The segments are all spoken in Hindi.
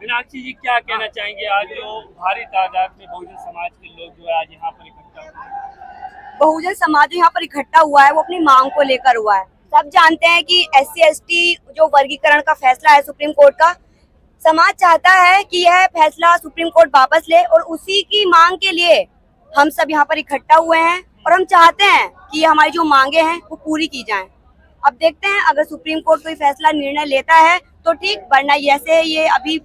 मीनाक्षी जी क्या कहना चाहेंगे, आज जो भारी तादाद में बहुजन समाज के लोग जो है आज यहाँ पर इकट्ठा हुए हैं? बहुजन समाज यहाँ पर इकट्ठा हुआ है वो अपनी मांग को लेकर हुआ है। सब जानते हैं कि SC/ST जो वर्गीकरण का फैसला है सुप्रीम कोर्ट का, समाज चाहता है कि यह फैसला सुप्रीम कोर्ट वापस ले और उसी की मांग के लिए हम सब यहाँ पर इकट्ठा हुए हैं और हम चाहते हैं कि हमारी जो मांगे हैं वो पूरी की जाएं। अब देखते हैं अगर सुप्रीम कोर्ट कोई फैसला निर्णय लेता है तो ठीक, वरना जैसे ये अभी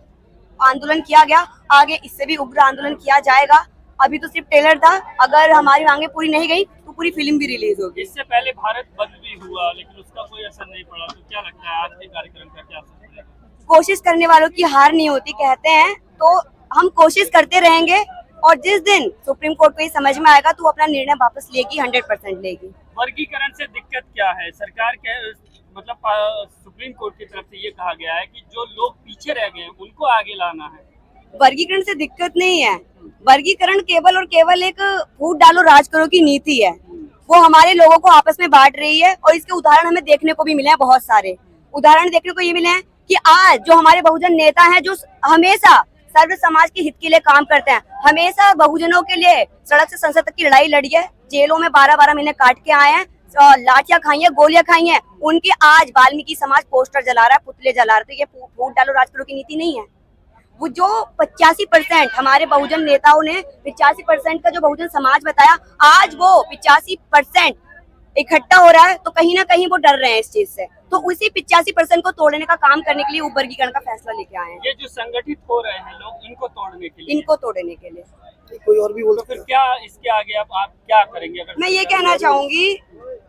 आंदोलन किया गया आगे इससे भी उग्र आंदोलन किया जाएगा। अभी तो सिर्फ ट्रेलर था, अगर हमारी मांगे पूरी नहीं गई तो पूरी फिल्म भी रिलीज होगी। इससे पहले भारत बंद भी हुआ लेकिन उसका कोई असर नहीं पड़ा, तो क्या लगता है आज के कार्यक्रम का क्या असर पड़ेगा? कोशिश करने वालों की हार नहीं होती कहते हैं, तो हम कोशिश करते रहेंगे और जिस दिन सुप्रीम कोर्ट को ये समझ में आएगा तो वो अपना निर्णय वापस लेगी, 100% लेगी। वर्गीकरण से दिक्कत क्या है? सरकार के मतलब सुप्रीम कोर्ट की तरफ से ये कहा गया है कि जो लोग पीछे रह गए हैं उनको आगे लाना है। वर्गीकरण से दिक्कत नहीं है, वर्गीकरण केवल और केवल एक फूट डालो राज करो की नीति है। वो हमारे लोगों को आपस में बांट रही है और इसके उदाहरण हमें देखने को भी मिले हैं। बहुत सारे उदाहरण देखने को ये मिले हैं कि आज जो हमारे बहुजन नेता हैं जो हमेशा सर्व समाज के हित के लिए काम करते हैं, हमेशा बहुजनों के लिए सड़क से संसद तक की लड़ाई लड़ी है, जेलों में 12-12 महीने काट के आए हैं, लाठियां खाई हैं, गोलियां खाई हैं, उनके आज वाल्मीकि समाज पोस्टर जला रहा है, पुतले जला रहे। तो ये फूट डालो राज करो की नीति नहीं है। वो जो 85% हमारे बहुजन नेताओं ने 85% का जो बहुजन समाज बताया, आज वो 85% इकट्ठा हो रहा है, तो कहीं ना कहीं वो डर रहे हैं इस चीज से। तो उसी 85% को तोड़ने का काम करने के लिए वर्गीकरण का फैसला लेके आए हैं। ये जो संगठित हो रहे हैं लोग, इनको तोड़ने के लिए, इनको तोड़ने के लिए कोई और भी बोल, तो फिर क्या इसके आगे आप क्या करेंगे? अगर मैं ये कहना चाहूंगी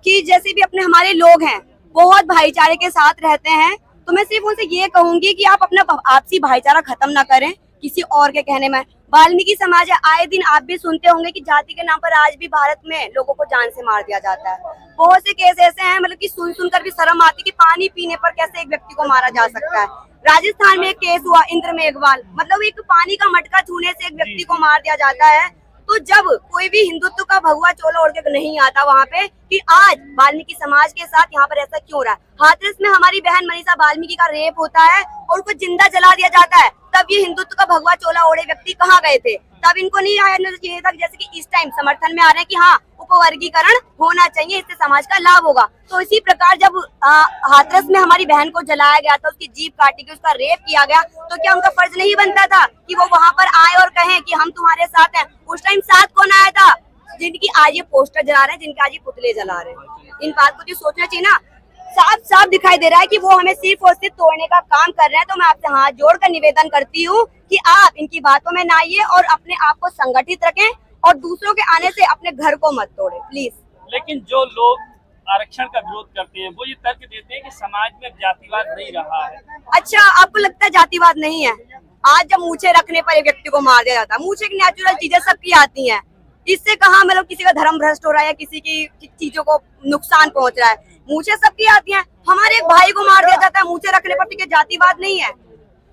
कि जैसे भी अपने हमारे लोग हैं बहुत भाईचारे के साथ रहते हैं, तो मैं सिर्फ उनसे ये कहूंगी कि आप अपना आपसी भाईचारा खत्म ना करें किसी और के कहने में। वाल्मीकि समाज है, आए दिन आप भी सुनते होंगे कि जाति के नाम पर आज भी भारत में लोगों को जान से मार दिया जाता है। बहुत से केस ऐसे हैं मतलब कि सुनकर भी शर्म आती कि पानी पीने पर कैसे एक व्यक्ति को मारा जा सकता है। राजस्थान में एक केस हुआ, इंद्र मेघवाल, मतलब एक पानी का मटका छूने से एक व्यक्ति को मार दिया जाता है। तो जब कोई भी हिंदुत्व का भगवा चोला ओढ़ के नहीं आता वहाँ पे कि आज वाल्मीकि समाज के साथ यहाँ पर ऐसा क्यों रहा है। हाथरस में हमारी बहन मनीषा वाल्मीकि का रेप होता है और उनको जिंदा जला दिया जाता है, तब ये हिंदुत्व का भगवा चोला ओढ़े व्यक्ति कहाँ गए थे? तब इनको नहीं आना चाहिए था। जैसे कि इस टाइम समर्थन में आ रहे हैं कि हाँ उपवर्गीकरण होना चाहिए, इससे समाज का लाभ होगा। तो इसी प्रकार जब हाथरस में हमारी बहन को जलाया गया था, उसकी जीभ काटी गई, उसका रेप किया गया, तो क्या उनका फर्ज नहीं बनता था कि वो वहाँ पर आए और कहें कि हम तुम्हारे साथ हैं? उस टाइम साथ कौन आया था? जिनकी आज ये पोस्टर जला रहे हैं, जिनके आज ये पुतले जला रहे हैं। इन बात को तो सोचना चाहिए ना। साफ साफ दिखाई दे रहा है कि वो हमें सिर्फ और सिर्फ तोड़ने का काम कर रहे हैं। तो मैं आपसे हाथ जोड़कर निवेदन करती हूँ कि आप इनकी बातों में ना आइए और अपने आप को संगठित रखें और दूसरों के आने से अपने घर को मत तोड़े प्लीज। लेकिन जो लोग आरक्षण का विरोध करते हैं वो ये तर्क देते हैं कि समाज में जातिवाद नहीं रहा है। अच्छा, आपको लगता है जातिवाद नहीं है? आज जब मूछे रखने पर एक व्यक्ति को मार दिया जाता है, मूछे की नेचुरल चीजें सबकी आती हैं, इससे कहाँ मतलब किसी का धर्म भ्रष्ट हो रहा है या किसी की चीजों को नुकसान पहुंच रहा है? मूछे सबकी आती हैं। हमारे एक भाई को मार दिया जाता है मूछे रखने पर, तो जातिवाद नहीं है?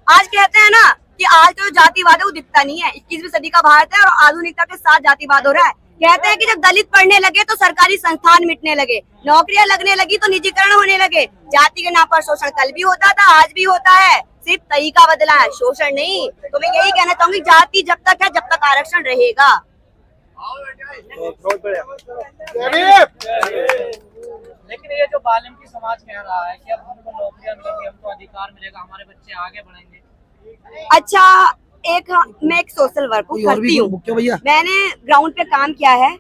आज कहते हैं ना कि आज तो जातिवाद है वो दिखता नहीं है। 21वीं सदी का भारत है और आधुनिकता के साथ जातिवाद हो रहा है। कहते हैं कि जब दलित पढ़ने लगे तो सरकारी संस्थान मिटने लगे, नौकरियां लगने लगी तो निजीकरण होने लगे। जाति के नाम पर शोषण कल भी होता था, आज भी होता है, सिर्फ तरीका बदला है, शोषण नहीं। तो मैं यही कहना चाहूंगी, जाति जब तक है जब तक आरक्षण रहेगा। लेकिन ये जो वाल्मीकि समाज कह रहा है कि अब हमको नौकरियां मिलेंगी, हमको अधिकार मिलेगा, हमारे बच्चे आगे बढ़ेंगे। अच्छा, मैं एक सोशल वर्क करती हूँ, मैंने ग्राउंड पे काम किया है।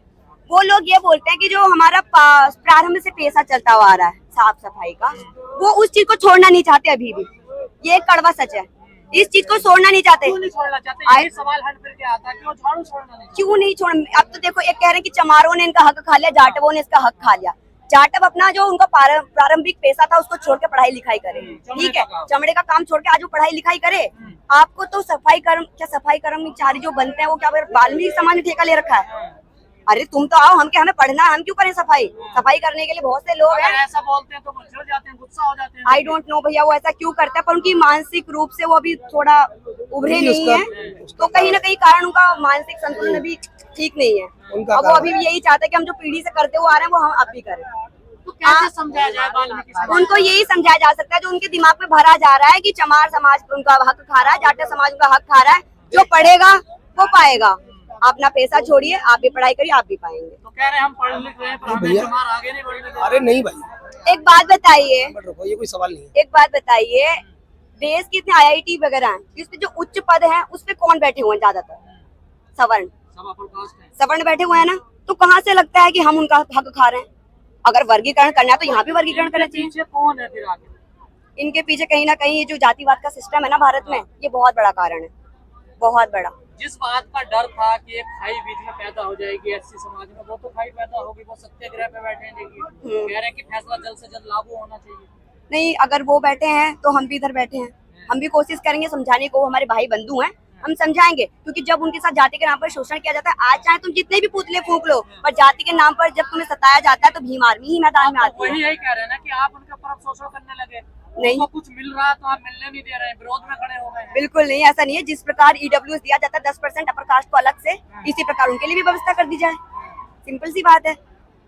वो लोग ये बोलते हैं कि जो हमारा प्रारंभ से पेशा चलता हुआ आ रहा है साफ सफाई का, वो उस चीज को छोड़ना नहीं चाहते अभी भी। ये एक कड़वा सच है, इस चीज को छोड़ना नहीं चाहते। क्यों नहीं छोड़ना चाहते? ये सवाल हट फिर के आता है, क्यों झाड़ू छोड़ना नहीं? क्यों नहीं छोड़? अब तो देखो, एक कह रहे हैं कि चमारों ने इनका हक खा लिया, जाटवों ने इसका हक खा लिया। जाटव अपना जो उनका प्रारंभिक पेशा था उसको छोड़ के पढ़ाई लिखाई करे, ठीक है, चमड़े का काम छोड़ के आज वो पढ़ाई लिखाई करे। आपको तो सफाई कर्मचारी जो बनते हैं वो क्या वाल्मीकि समाज ने ठेका ले रखा है? अरे तुम तो आओ, हमें पढ़ना, हम क्यों करें सफाई? सफाई करने के लिए बहुत से लोग हैं। ऐसा बोलते हैं तो चिढ़ जाते हैं, गुस्सा हो जाते हैं। आई डोंट नो भैया वो ऐसा क्यों करता है, पर उनकी मानसिक रूप से वो अभी थोड़ा उभरे नहीं है, तो कहीं ना कहीं कारण उनका मानसिक संतुलन अभी ठीक नहीं है। अब वो अभी भी यही चाहता है कि हम जो पीढ़ी से करते हुए आ रहे हैं वो हम अब भी करें। तो कैसे समझाया जाए वाल्मीकि समाज? उनको यही समझाया जा सकता है जो उनके दिमाग में भरा जा रहा है कि चमार समाज उनका हक खा रहा है, जाट समाज उनका हक खा रहा है। जो पढ़ेगा वो पाएगा। अपना पैसा छोड़िए, आप भी पढ़ाई करिए, आप भी पाएंगे। तो कह रहे हैं हम पढ़ लिख रहे हैं पर हमें भैया। चमार आगे नहीं बढ़ने दे। अरे नहीं भाई, एक बात बताइए, ये कोई सवाल नहीं है। एक बात बताइए, देश के इतने IIT वगैरह हैं, इसमें जो उच्च पद हैं उस पे कौन बैठे हुए हैं? ज्यादातर सवर्ण, सब अपर कास्ट है। सवर्ण बैठे हुए हैं ना। तो कहाँ से लगता है कि हम उनका हक खा रहे हैं? अगर वर्गीकरण करना है तो यहाँ भी वर्गीकरण करना चाहिए। पीछे कौन है फिर आगे? इनके पीछे कहीं ना कहीं ये जो जातिवाद का सिस्टम है ना भारत में, ये बहुत बड़ा कारण है, बहुत बड़ा। जिस बात का डर था कि एक खाई बीच में पैदा हो जाएगी एससी समाज में, वो तो खाई पैदा होगी। वो सत्याग्रह पे बैठे हैं, देखिए कह रहे हैं कि फैसला जल्द से जल्द लागू होना चाहिए। नहीं, अगर वो बैठे हैं तो हम भी इधर बैठे हैं। हम भी कोशिश करेंगे समझाने को, हमारे भाई बंधु हैं, हम समझाएंगे। क्योंकि जब उनके साथ जाति के नाम पर शोषण किया जाता है, आज चाहे तुम जितने भी पुतले फूंक लो, पर जाति के नाम पर जब तुम्हें सताया जाता है तो भीम आर्मी ही मैदान में आती है। वही यही कह रहे हैं ना कि आप उनके ऊपर अब शोषण करने लगे। नहीं। उनको कुछ मिल रहा है तो आप मिलने नहीं दे रहे हैं, विरोध में खड़े हो गए हैं। बिल्कुल नहीं, ऐसा नहीं है। जिस प्रकार EWS दिया जाता है 10% अपर कास्ट को अलग से, इसी प्रकार उनके लिए भी व्यवस्था कर दी जाए। सिंपल सी बात है।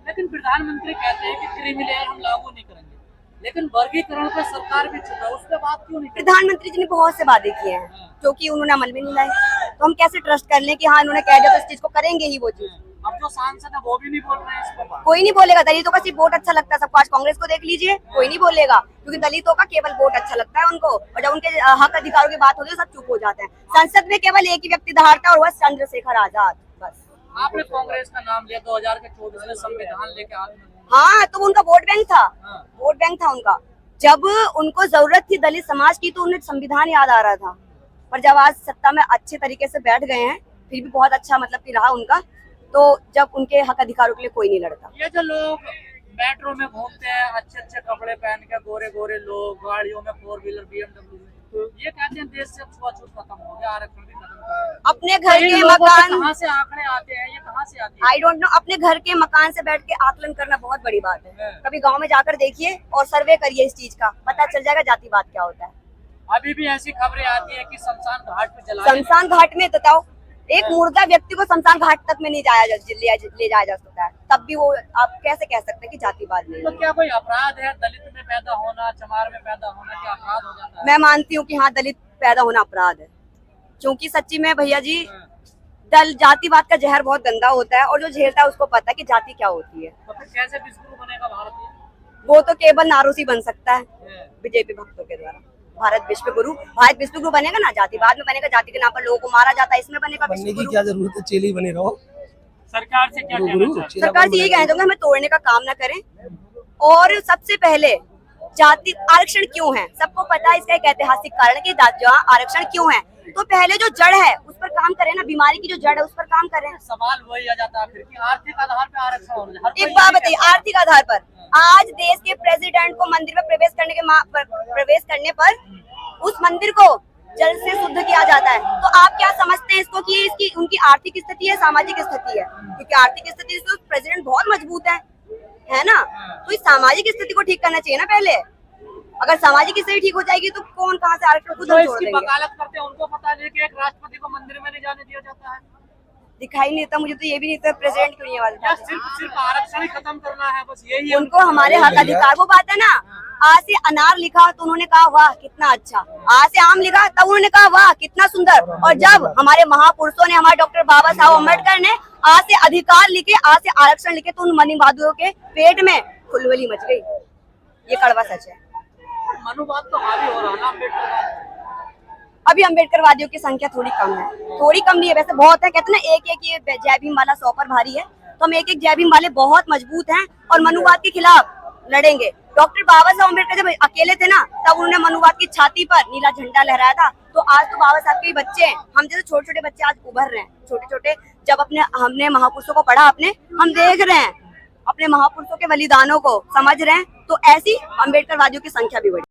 लेकिन प्रधानमंत्री कहते हैं कि क्रीमी लेयर हम लागू नहीं करेंगे, लेकिन वर्गीकरण पर सरकार भी चुप है। उस पर बात क्यों नहीं? प्रधानमंत्री जी ने बहुत से वादे किए हैं जो कि उन्होंने अमल में नहीं लाए, तो हम कैसे ट्रस्ट कर लें कि हाँ इन्होंने कह दिया तो इस चीज को करेंगे ही वो चीज। अब जो सांसद है वो भी नहीं बोल रहे हैं इस पर। कोई नहीं बोलेगा। दलितों का सिर्फ वोट अच्छा लगता है सबको। आज कांग्रेस को देख लीजिए, कोई नहीं बोलेगा, क्योंकि दलितों का केवल वोट अच्छा लगता है उनको। और जब उनके हक अधिकारों की बात होती है सब चुप हो जाते हैं। संसद में केवल एक ही व्यक्ति दहाड़ता है और वह चंद्रशेखर आजाद, बस। आपने कांग्रेस का नाम लिया, 2024 में संविधान लेके हाथ में। हाँ, तो उनका वोट बैंक था, हाँ। वोट बैंक था उनका। जब उनको जरूरत थी दलित समाज की तो उन्हें संविधान याद आ रहा था। पर जब आज सत्ता में अच्छे तरीके से बैठ गए हैं, फिर भी बहुत अच्छा मतलब कि रहा उनका, तो जब उनके हक अधिकारों के लिए कोई नहीं लड़ता। ये जो लोग मेट्रो में घूमते हैं, अच्छे अच्छे कपड़े पहन के, गोरे गोरे लोग, गाड़ियों में 4 व्हीलर BMW, ये कहते हैं देश से छुआछूत खत्म हो गया, आरक्षण भी खत्म हो गया। अपने घर इन के लोगों के मकान, कहाँ से आंकड़े आते हैं, ये कहाँ से आते हैं? आई डोंट नो, अपने घर के मकान से बैठ के आकलन करना बहुत बड़ी बात है। हाँ। कभी गांव में जाकर देखिए और सर्वे करिए इस चीज का, पता चल जाएगा जातिवाद क्या होता है। अभी भी ऐसी खबरें आती है कि शमशान घाट पे जला शमशान घाट में बताओ, एक मुर्दा व्यक्ति को शमशान घाट तक में नहीं ले जाया जा सकता है, तब भी वो आप कैसे कह सकते हैं कि जातिवाद नहीं तो है? क्या कोई अपराध है दलित में पैदा होना, चमार में पैदा होना, क्या अपराध हो जाता है? मैं मानती हूँ कि हाँ दलित पैदा होना अपराध है, क्योंकि सच्ची में भैया जी जातिवाद का जहर बहुत गंदा होता है और जो झेलता है उसको पता है कि जाति क्या होती है। तो फिर कैसे विश्व गुरु बनेगा भारतीय? वो तो केवल नारोसी बन सकता है बीजेपी भक्तों के द्वारा। भारत विश्व गुरु बनेगा ना, जातिवाद में बनेगा, जाति के नाम पर लोगों को मारा जाता है, इसमें बनेगा बनने विश्व की गुरु। क्या जरूरत है, चेली बने रहो। सरकार से क्या कहना गुरु चाहते हैं? सरकार से यही कहना चाहूंगा, हमें तोड़ने का काम ना करें। और सबसे पहले जाति आरक्षण क्यों है, सबको पता है इसका एक ऐतिहासिक कारण है कि जहाँ आरक्षण क्यों है, तो पहले जो जड़ है उस पर काम करें ना, बीमारी की जो जड़ है उस पर काम करें। सवाल वही आ जाता है फिर कि आर्थिक आधार पे आरक्षण होना चाहिए। हर कोई एक बात यही बताइए, कहता है। आर्थिक आधार पर आज देश के प्रेसिडेंट को मंदिर में प्रवेश करने पर उस मंदिर को जल से शुद्ध किया जाता है, तो आप क्या समझते हैं इसको कि इसकी उनकी आर्थिक स्थिति है, सामाजिक स्थिति है? क्योंकि आर्थिक स्थिति से प्रेसिडेंट बहुत मजबूत है ना, तो इस सामाजिक स्थिति को ठीक करना चाहिए ना पहले। अगर सामाजिक स्थिति ठीक हो जाएगी तो कौन कहाँ से आरक्षण खुद जो हम छोड़ इसकी देंगे। वकालत करते हैं उनको पता नहीं कि एक राष्ट्रपति को मंदिर में नहीं जाने दिया जाता है, दिखाई नहीं देता मुझे तो, ये भी नहीं था प्रेसिडेंट क्यों नहीं या वाला। सिर्फ आरक्षण ही खत्म करना है, बस यही है उनको हमारे हक अधिकार, वो बात है ना, आज से अनार लिखा तो उन्होंने कहा वाह कितना अच्छा, आज से आम लिखा तब उन्होंने कहा वाह कितना सुंदर। और जब हमारे महापुरुषों ने, हमारे डॉक्टर बाबा साहब अम्बेडकर ने आज से अधिकार लिखे, आज से आरक्षण लिखे, तो उन मनी बहादुरों के पेट में खुलबली मच गई। ये कड़वा सच है। मनुवाद तो हावी हो रहा है ना अम्बेडकर। अभी अम्बेडकरवादियों की संख्या थोड़ी कम है, थोड़ी कम नहीं है वैसे, बहुत है। कहते हैं ना एक ये जय भीम वाला 100 पर भारी है, तो हम एक जय भीम वाले बहुत मजबूत हैं और मनुवाद के खिलाफ लड़ेंगे। डॉक्टर बाबा साहब अम्बेडकर जब अकेले थे ना, तब उन्होंने मनुवाद की छाती पर नीला झंडा लहराया था। तो आज तो बाबा साहब के ही बच्चे, हम जैसे छोटे छोटे बच्चे आज उभर रहे हैं, छोटे छोटे। जब हमने महापुरुषों को पढ़ा, हम देख रहे हैं अपने महापुरुषों के बलिदानों को समझ रहे हैं, तो ऐसी अम्बेडकरवादियों की संख्या भी बढ़ी।